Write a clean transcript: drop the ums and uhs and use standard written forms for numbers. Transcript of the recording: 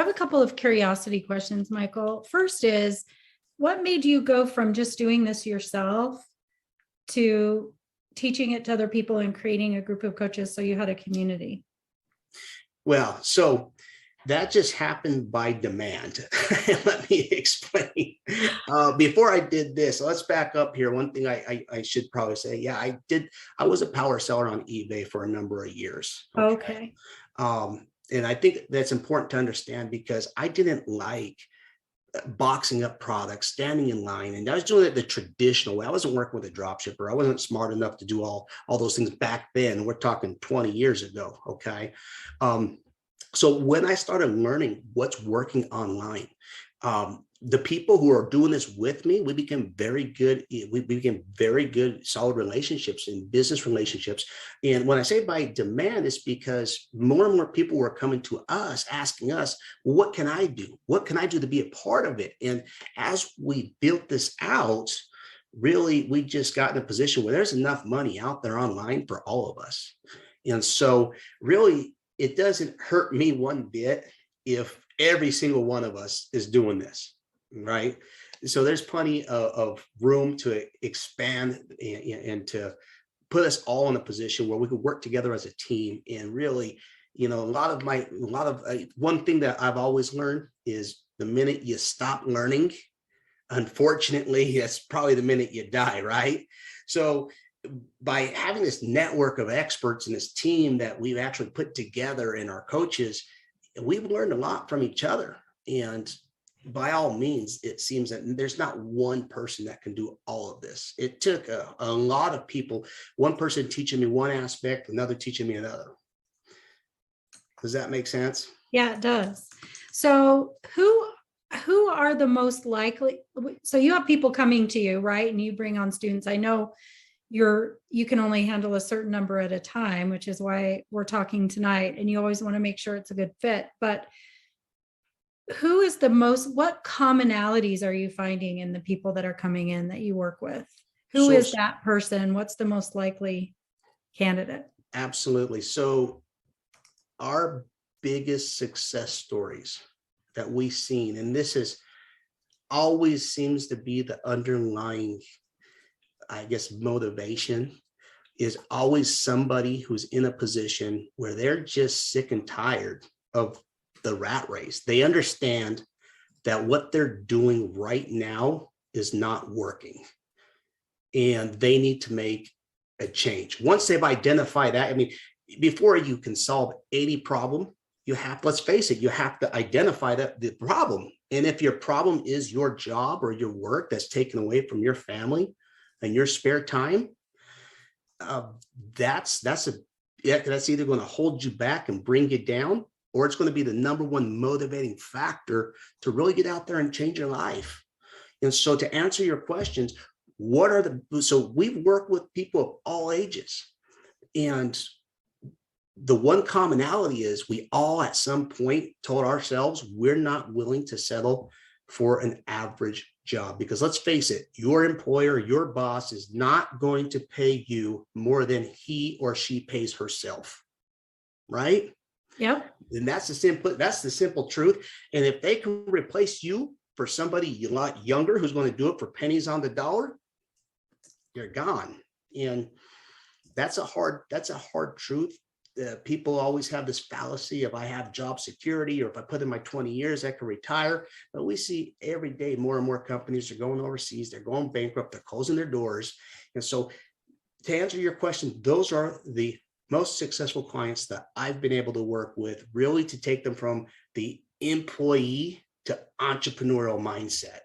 have a couple of curiosity questions, Michael. First is, what made you go from just doing this yourself to teaching it to other people and creating a group of coaches so you had a community? Well, so that just happened by demand. Let me explain. Before I did this, let's back up here. One thing I should probably say, yeah, I was a power seller on eBay for a number of years. Okay. And I think that's important to understand because I didn't like boxing up products, standing in line, and I was doing it the traditional way. I wasn't working with a drop shipper. I wasn't smart enough to do all those things back then. We're talking 20 years ago. Okay. So when I started learning what's working online, the people who are doing this with me, we became very good. We became very good, solid relationships and business relationships. And when I say by demand, it's because more and more people were coming to us, asking us, well, what can I do? What can I do to be a part of it? And as we built this out, really, we just got in a position where there's enough money out there online for all of us. And so really, it doesn't hurt me one bit if every single one of us is doing this, right? So there's plenty of room to expand and to put us all in a position where we could work together as a team. And really, one thing that I've always learned is the minute you stop learning, unfortunately, that's probably the minute you die, right? So by having this network of experts and this team that we've actually put together and our coaches, we've learned a lot from each other. And by all means, it seems that there's not one person that can do all of this. It took a lot of people, one person teaching me one aspect, another teaching me another. Does that make sense? Yeah, it does. So who are the most likely? So you have people coming to you, right? And you bring on students. I know you can only handle a certain number at a time, which is why we're talking tonight. And you always want to make sure it's a good fit. But what commonalities are you finding in the people that are coming in that you work with? Who is that person? What's the most likely candidate? Absolutely. So our biggest success stories that we've seen, and this is always seems to be the underlying, I guess, motivation, is always somebody who's in a position where they're just sick and tired of the rat race. They understand that what they're doing right now is not working and they need to make a change. Once they've identified that, I mean, before you can solve any problem, let's face it, you have to identify the problem. And if your problem is your job or your work that's taken away from your family and your spare time, that's either going to hold you back and bring you down, or it's going to be the number one motivating factor to really get out there and change your life. And so to answer your questions, so we've worked with people of all ages. And the one commonality is we all at some point told ourselves we're not willing to settle for an average job, because let's face it, your employer, your boss is not going to pay you more than he or she pays herself, right? Yep. And that's the simple truth. And if they can replace you for somebody a lot younger who's going to do it for pennies on the dollar, you're gone. And that's a hard truth. People always have this fallacy of, I have job security, or if I put in my 20 years, I can retire. But we see every day more and more companies are going overseas. They're going bankrupt. They're closing their doors. And so to answer your question, those are the most successful clients that I've been able to work with, really to take them from the employee to entrepreneurial mindset.